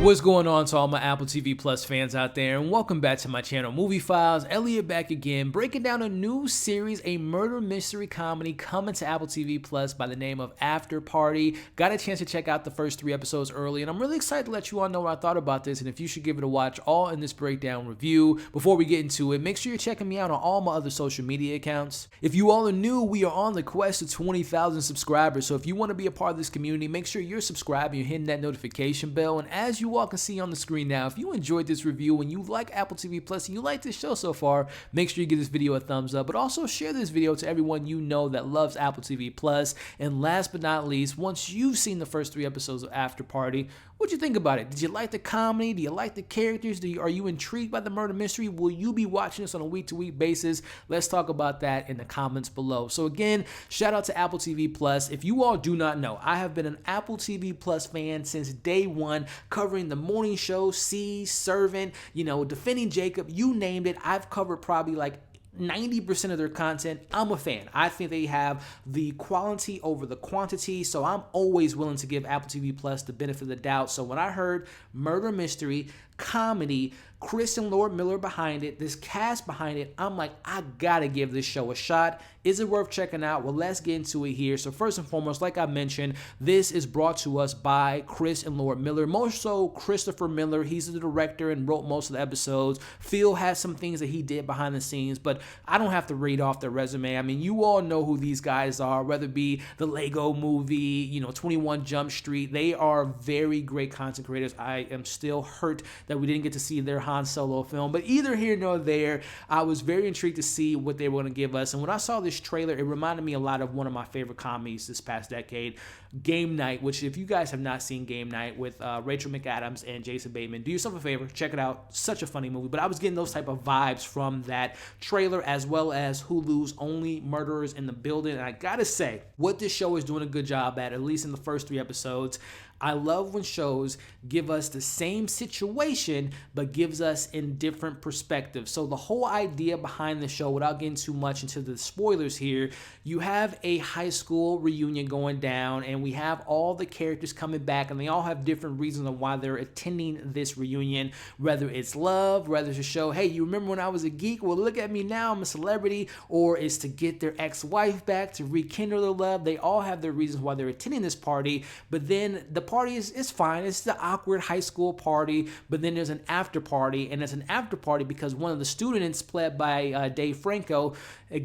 What's going on to all my Apple TV Plus fans out there, and welcome back to my channel, Movie Files. Elliot back again, breaking down a new series, a murder mystery comedy coming to Apple TV Plus by the name of Afterparty. Got a chance to check out the first 3 episodes early, and I'm really excited to let you all know what I thought about this and if you should give it a watch, all in this breakdown review. Before we get into it, make sure you're checking me out on all my other social media accounts. If you all are new, we are on the quest to 20,000 subscribers, so if you want to be a part of this community, make sure you're subscribed, you're hitting that notification bell, and as you all can see on the screen now, if you enjoyed this review and you like Apple TV Plus and you like this show so far, make sure you give this video a thumbs up, but also share this video to everyone you know that loves Apple TV Plus. And last but not least, once you've seen the first 3 episodes of Afterparty, what'd you think about it? Did you like the comedy? Do you like the characters? Are you intrigued by the murder mystery? Will you be watching this on a week-to-week basis? Let's talk about that in the comments below. So again, shout out to Apple TV Plus. If you all do not know, I have been an Apple TV Plus fan since day one, covering the morning show, C, Servant, Defending Jacob, you named it. I've covered probably like 90% of their content. I'm a fan. I think they have the quality over the quantity, so I'm always willing to give Apple TV Plus the benefit of the doubt. So when I heard murder mystery, comedy, Chris and Lord Miller behind it, this cast behind it, I'm like, I gotta give this show a shot. Is it worth checking out? Well, let's get into it here. So first and foremost, like I mentioned, this is brought to us by Chris and Lord Miller. More so Christopher Miller. He's the director and wrote most of the episodes. Phil has some things that he did behind the scenes, but I don't have to read off their resume. I mean, you all know who these guys are, whether it be the Lego movie, 21 Jump Street. They are very great content creators. I am still hurt that we didn't get to see their Han Solo film, but either here nor there, I was very intrigued to see what they were going to give us. And when I saw this trailer, it reminded me a lot of one of my favorite comedies this past decade, Game Night, which if you guys have not seen Game Night with Rachel McAdams and Jason Bateman, do yourself a favor, check it out. Such a funny movie, but I was getting those type of vibes from that trailer, as well as Hulu's Only Murderers in the Building. And I gotta say, what this show is doing a good job at least in the first 3 episodes, I love when shows give us the same situation, but gives us in different perspectives. So the whole idea behind the show, without getting too much into the spoilers here, you have a high school reunion going down, and we have all the characters coming back, and they all have different reasons on why they're attending this reunion, whether it's love, whether it's to show, hey, you remember when I was a geek? Well, look at me now, I'm a celebrity, or it's to get their ex-wife back, to rekindle their love. They all have their reasons why they're attending this party, but then the party is fine. It's the awkward high school party, but then there's an after party, and it's an after party because one of the students, played by Dave Franco,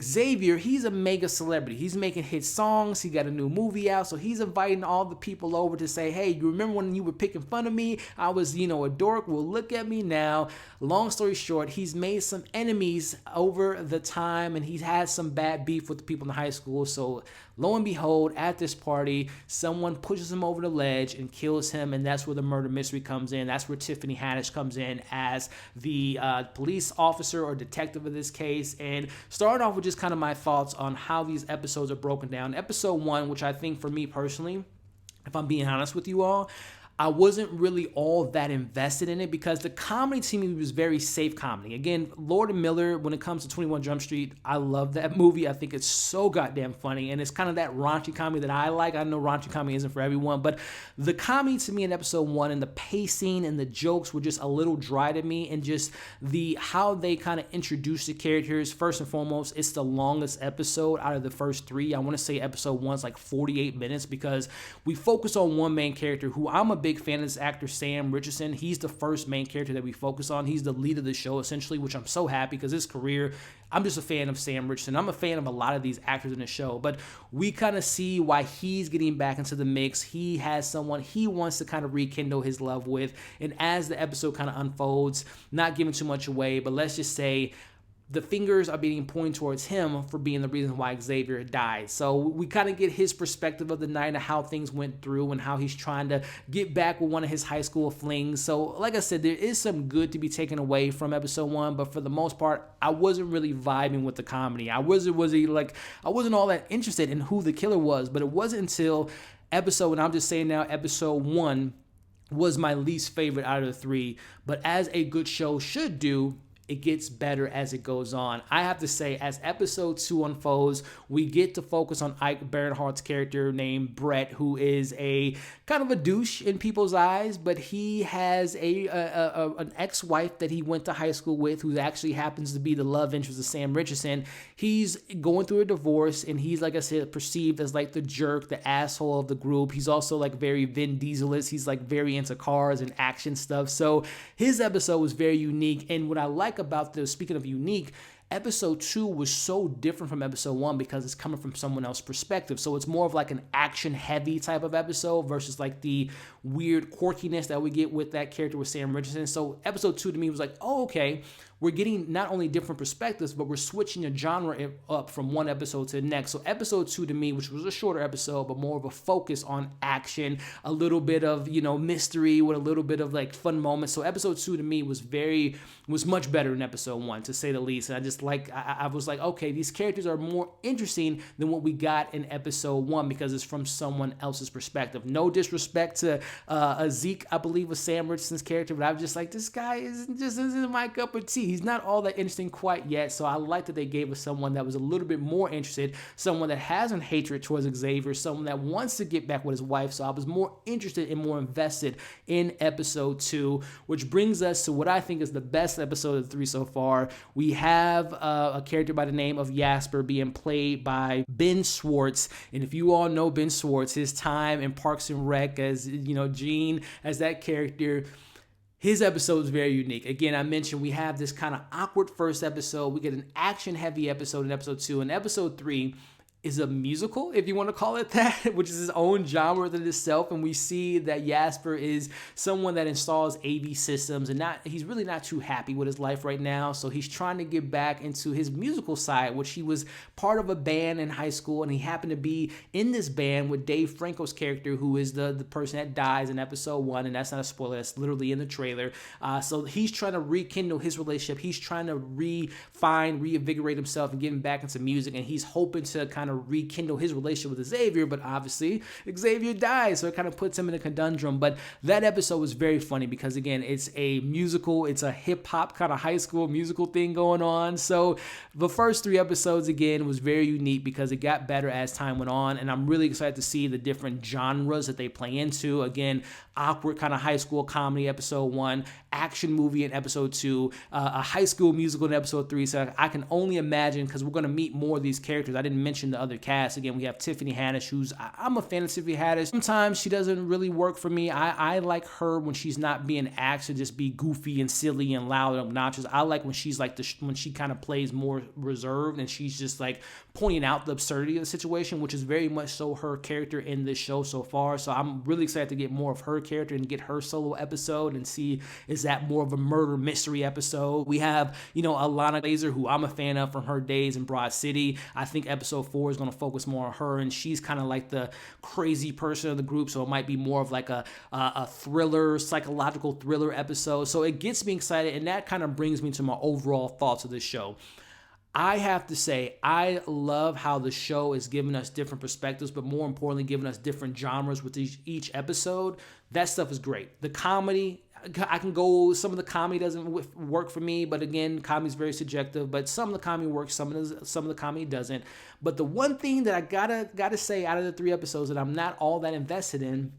Xavier, he's a mega celebrity. He's making hit songs. He got a new movie out, so he's inviting all the people over to say, hey, you remember when you were picking fun of me? I was, a dork. Well, look at me now. Long story short, he's made some enemies over the time, and he's had some bad beef with the people in the high school. So lo and behold, at this party, someone pushes him over the ledge and kills him, and that's where the murder mystery comes in. That's where Tiffany Haddish comes in as the police officer or detective of this case. And starting off with just kind of my thoughts on how these episodes are broken down. Episode 1, which I think for me personally, if I'm being honest with you all, I wasn't really all that invested in it because the comedy to me was very safe comedy. Again, Lord and Miller, when it comes to 21 Jump Street, I love that movie. I think it's so goddamn funny, and it's kind of that raunchy comedy that I like. I know raunchy comedy isn't for everyone, but the comedy to me in episode 1 and the pacing and the jokes were just a little dry to me, and just how they kind of introduced the characters. First and foremost, it's the longest episode out of the first 3. I want to say episode 1's like 48 minutes because we focus on one main character who I'm a big fan of, this actor Sam Richardson. He's the first main character that we focus on. He's the lead of the show essentially, which I'm so happy because his career, I'm just a fan of Sam Richardson. I'm a fan of a lot of these actors in the show, but we kind of see why he's getting back into the mix. He has someone he wants to kind of rekindle his love with, and as the episode kind of unfolds, not giving too much away, but let's just say the fingers are being pointed towards him for being the reason why Xavier died. So we kind of get his perspective of the night and how things went through and how he's trying to get back with one of his high school flings. So like I said, there is some good to be taken away from episode 1, but for the most part, I wasn't really vibing with the comedy. I wasn't all that interested in who the killer was, but it wasn't until and I'm just saying now, episode 1 was my least favorite out of the 3. But as a good show should do, it gets better as it goes on. I have to say, as episode 2 unfolds, we get to focus on Ike Barinholtz's character named Brett, who is a kind of a douche in people's eyes, but he has an ex-wife that he went to high school with, who actually happens to be the love interest of Sam Richardson. He's going through a divorce, and he's, like I said, perceived as like the jerk, the asshole of the group. He's also like very Vin Diesel-ish. He's like very into cars and action stuff. So his episode was very unique. And what I like about this, speaking of unique, episode 2 was so different from episode 1 because it's coming from someone else's perspective. So it's more of like an action-heavy type of episode versus like the weird quirkiness that we get with that character with Sam Richardson. So episode 2 to me was like, oh, okay, we're getting not only different perspectives, but we're switching the genre up from one episode to the next. So episode 2 to me, which was a shorter episode, but more of a focus on action, a little bit of, mystery with a little bit of like fun moments. So episode 2 to me was much better than episode 1, to say the least. And I was like, okay, these characters are more interesting than what we got in episode 1 because it's from someone else's perspective. No disrespect to Zeke, I believe was Sam Richardson's character, but I was just like, this guy isn't my cup of tea. He's not all that interesting quite yet. So I like that they gave us someone that was a little bit more interested, someone that has a hatred towards Xavier, someone that wants to get back with his wife. So I was more interested and more invested in episode 2, which brings us to what I think is the best episode of the 3 so far. We have a character by the name of Jasper being played by Ben Schwartz. And if you all know Ben Schwartz, his time in Parks and Rec as, Gene, as that character, his episode is very unique. Again, I mentioned we have this kind of awkward first episode. We get an action-heavy episode in episode 2. And episode 3 is a musical, if you want to call it that, which is his own genre in itself. And we see that Jasper is someone that installs AV systems, and he's really not too happy with his life right now. So he's trying to get back into his musical side, which he was part of a band in high school, and he happened to be in this band with Dave Franco's character, who is the person that dies in episode 1, and that's not a spoiler, that's literally in the trailer. So he's trying to rekindle his relationship. He's trying to reinvigorate himself and get him back into music, and he's hoping to kind of rekindle his relationship with Xavier, but obviously Xavier dies, so it kind of puts him in a conundrum. But that episode was very funny because, again, it's a musical, it's a hip-hop kind of high school musical thing going on. So the first 3 episodes, again, was very unique because it got better as time went on, and I'm really excited to see the different genres that they play into. Again, awkward kind of high school comedy episode 1, action movie in episode 2, a high school musical in episode 3. So I can only imagine, because we're going to meet more of these characters. I didn't mention the other cast. Again, we have Tiffany Haddish, I'm a fan of Tiffany Haddish. Sometimes she doesn't really work for me. I like her when she's not being asked to just be goofy and silly and loud and obnoxious. I like when she's like when she kind of plays more reserved and she's just like pointing out the absurdity of the situation, which is very much so her character in this show so far. So I'm really excited to get more of her character and get her solo episode and see, is that more of a murder mystery episode? We have, Ilana Glazer, who I'm a fan of from her days in Broad City. I think episode 4 is going to focus more on her, and she's kind of like the crazy person of the group, so it might be more of like a thriller, psychological thriller episode. So it gets me excited, and that kind of brings me to my overall thoughts of this show. I have to say, I love how the show is giving us different perspectives, but more importantly, giving us different genres with each episode. That stuff is great. The comedy, I can go, some of the comedy doesn't work for me, but again, comedy is very subjective, but some of the comedy works, some of the comedy doesn't. But the one thing that I gotta say out of the 3 episodes that I'm not all that invested in,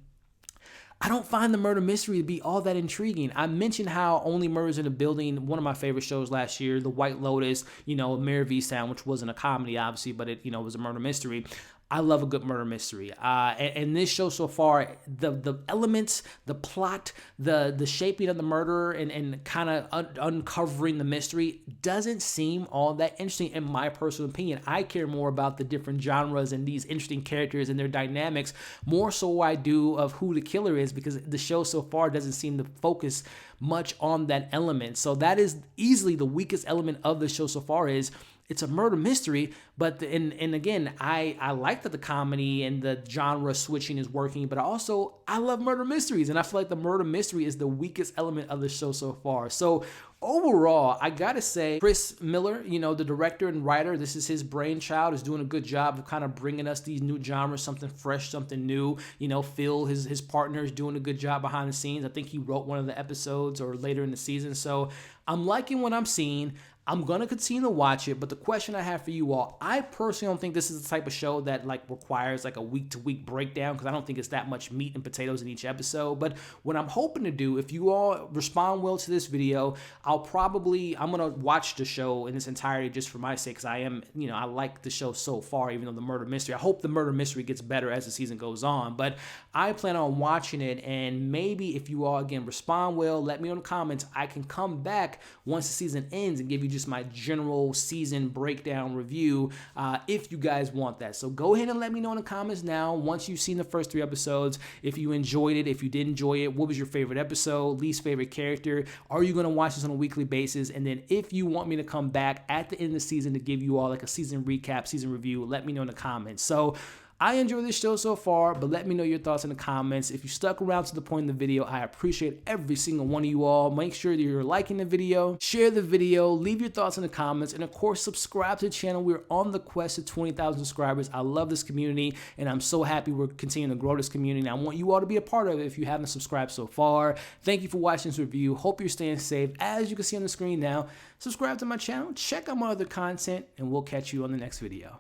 I don't find the murder mystery to be all that intriguing. I mentioned how Only Murders in the Building, one of my favorite shows last year, The White Lotus, Mare of Easttown, which wasn't a comedy, obviously, but it, was a murder mystery. I love a good murder mystery. And this show so far, the elements, the plot, the shaping of the murderer and kind of uncovering the mystery doesn't seem all that interesting in my personal opinion. I care more about the different genres and these interesting characters and their dynamics, more so I do of who the killer is, because the show so far doesn't seem to focus much on that element. So that is easily the weakest element of the show so far, is it's a murder mystery, but and again, I like that the comedy and the genre switching is working, but also I love murder mysteries, and I feel like the murder mystery is the weakest element of the show so far. So overall, I gotta say, Chris Miller, you know, the director and writer, this is his brainchild, is doing a good job of kind of bringing us these new genres, something fresh, something new. You know, Phil, his partner, is doing a good job behind the scenes. I think he wrote one of the episodes or later in the season. So I'm liking what I'm seeing. I'm going to continue to watch it, but the question I have for you all, I personally don't think this is the type of show that like requires like a week-to-week breakdown, because I don't think it's that much meat and potatoes in each episode. But what I'm hoping to do, if you all respond well to this video, I'm going to watch the show in its entirety just for my sake, because I like the show so far, even though the murder mystery, I hope the murder mystery gets better as the season goes on, but I plan on watching it. And maybe if you all, again, respond well, let me know in the comments, I can come back once the season ends and give you just my general season breakdown review if you guys want that. So go ahead and let me know in the comments now, once you've seen the first 3 episodes, if you enjoyed it, if you did enjoy it, what was your favorite episode, least favorite character, are you going to watch this on a weekly basis? And then if you want me to come back at the end of the season to give you all like a season recap, season review, let me know in the comments. So I enjoy this show so far, but let me know your thoughts in the comments. If you stuck around to the point in the video, I appreciate every single one of you all. Make sure that you're liking the video, share the video, leave your thoughts in the comments, and of course, subscribe to the channel. We're on the quest to 20,000 subscribers. I love this community, and I'm so happy we're continuing to grow this community. And I want you all to be a part of it if you haven't subscribed so far. Thank you for watching this review. Hope you're staying safe. As you can see on the screen now, subscribe to my channel, check out my other content, and we'll catch you on the next video.